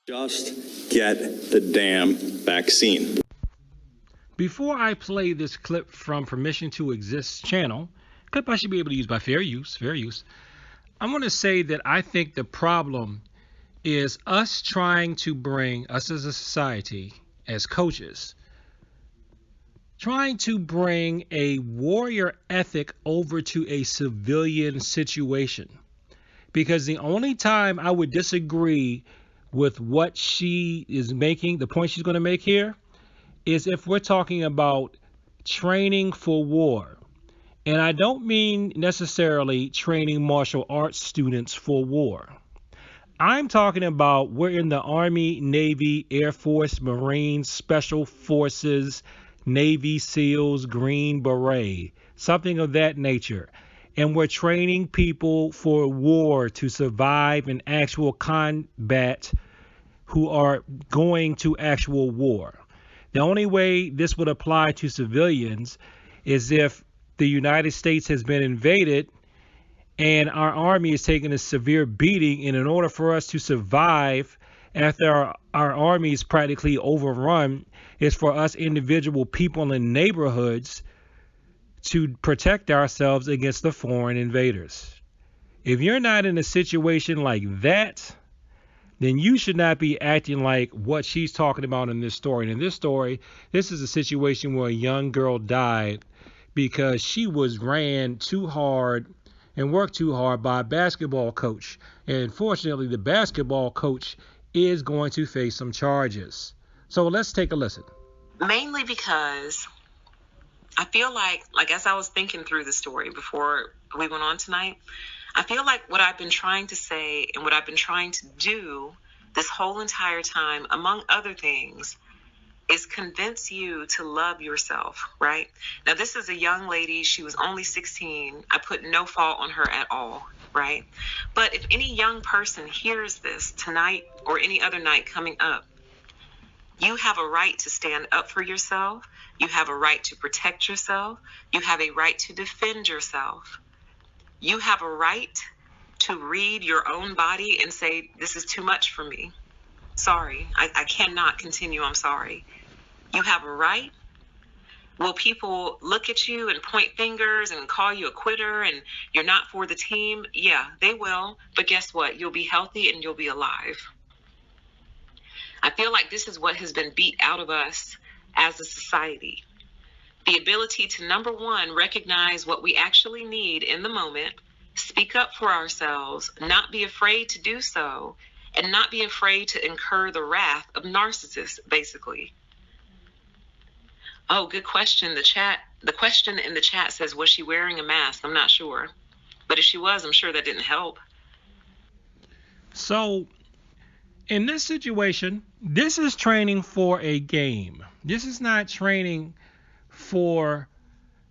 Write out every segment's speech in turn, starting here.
Just get the damn vaccine. Before I play this clip from Permission to Exist channel, clip I should be able to use by fair use, I want to say that I think the problem is us trying to bring, us as a society, as coaches, trying to bring a warrior ethic over to a civilian situation. Because the only time I would disagree with what she is making, the point she's going to make here, is if we're talking about training for war. And I don't mean necessarily training martial arts students for war. I'm talking about we're in the Army, Navy, Air Force, Marines, Special Forces, Navy SEALs, Green Beret, something of that nature. And we're training people for war to survive in actual combat who are going to actual war. The only way this would apply to civilians is if the United States has been invaded and our army is taking a severe beating, and in order for us to survive after our army is practically overrun, is for us individual people in neighborhoods to protect ourselves against the foreign invaders. If you're not in a situation like that, then you should not be acting like what she's talking about in this story. And in this story, this is a situation where a young girl died because she was ran too hard and worked too hard by a basketball coach. And fortunately, the basketball coach is going to face some charges. So let's take a listen. Mainly because I feel like as I was thinking through the story before we went on tonight, I feel like what I've been trying to say and what I've been trying to do this whole entire time, among other things, is convince you to love yourself, right? Now, this is a young lady. She was only 16. I put no fault on her at all, right? But if any young person hears this tonight or any other night coming up, you have a right to stand up for yourself. You have a right to protect yourself. You have a right to defend yourself. You have a right to read your own body and say, this is too much for me. Sorry, I cannot continue. I'm sorry. You have a right. Will people look at you and point fingers and call you a quitter and you're not for the team? Yeah, they will. But guess what? You'll be healthy and you'll be alive. I feel like this is what has been beat out of us as a society. The ability to, number one, recognize what we actually need in the moment, speak up for ourselves, not be afraid to do so, and not be afraid to incur the wrath of narcissists, basically. Oh, good question. The question in the chat says, was she wearing a mask? I'm not sure. But if she was, I'm sure that didn't help. So, in this situation, this is training for a game. This is not training for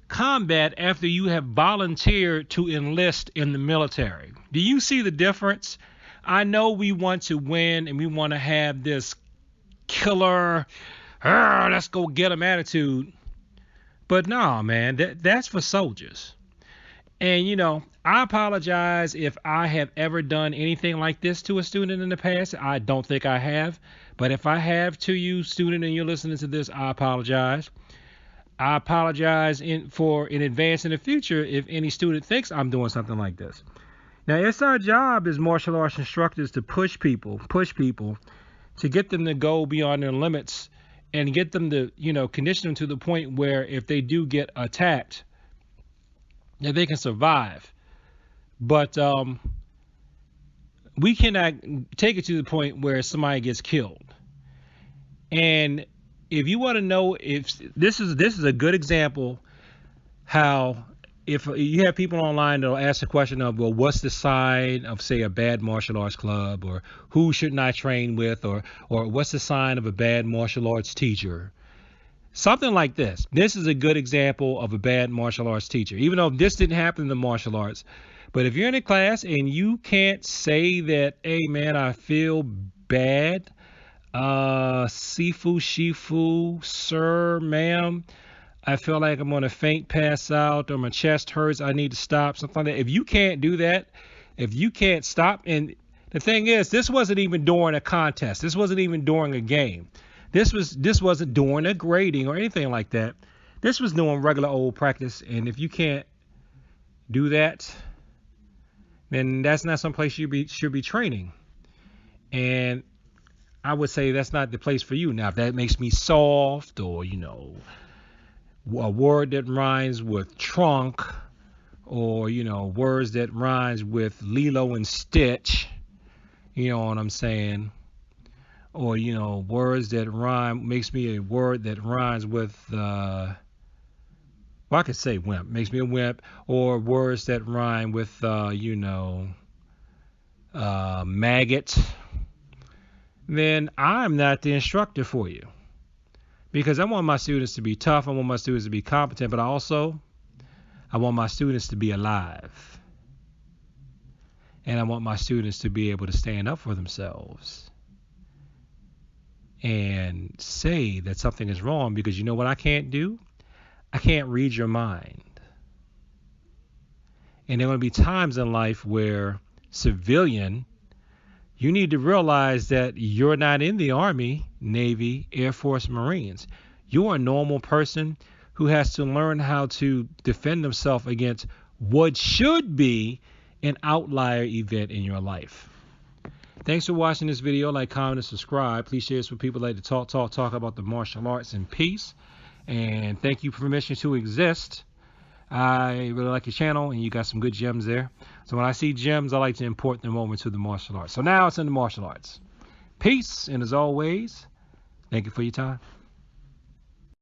combat after you have volunteered to enlist in the military. Do you see the difference? I know we want to win and we want to have this killer, let's go get them attitude. But no, man, that's for soldiers. And, you know, I apologize if I have ever done anything like this to a student in the past. I don't think I have. But if I have to you, student, and you're listening to this, I apologize. I apologize in advance in the future if any student thinks I'm doing something like this. Now, it's our job as martial arts instructors to push people, to get them to go beyond their limits and get them to, condition them to the point where if they do get attacked, that they can survive. But we cannot take it to the point where somebody gets killed. And if you want to know if this is a good example how if you have people online that'll ask the question of, well, what's the sign of, say, a bad martial arts club, or who shouldn't I train with, or what's the sign of a bad martial arts teacher? Something like this. This is a good example of a bad martial arts teacher, even though this didn't happen in the martial arts. But if you're in a class and you can't say that, hey, man, I feel bad, Sifu, Shifu, sir, ma'am, I feel like I'm going to faint, pass out, or my chest hurts, I need to stop, something like that. If you can't do that, if you can't stop, and The thing is, this wasn't even during a contest. This wasn't even during a game. This wasn't during a grading or anything like that. This was doing regular old practice. And if you can't do that, then that's not some place you should be training. And I would say that's not the place for you. Now, if that makes me soft, or a word that rhymes with trunk, or words that rhymes with Lilo and Stitch, you know what I'm saying? Or words that makes me a word that rhymes with well, I could say wimp, makes me a wimp, or words that rhyme with maggot, then I'm not the instructor for you. Because I want my students to be tough, I want my students to be competent, but I want my students to be alive. And I want my students to be able to stand up for themselves and say that something is wrong, because you know what I can't do? I can't read your mind. And there are going to be times in life where, civilian, you need to realize that you're not in the Army, Navy, Air Force, Marines. You're a normal person who has to learn how to defend himself against what should be an outlier event in your life. Thanks for watching this video. Like, comment, and subscribe. Please share this with people who like to talk about the martial arts in peace. And thank you for permission to exist. I really like your channel, and you got some good gems there. So when I see gems, I like to import them over to the martial arts. So now it's in the martial arts. Peace, and as always, thank you for your time.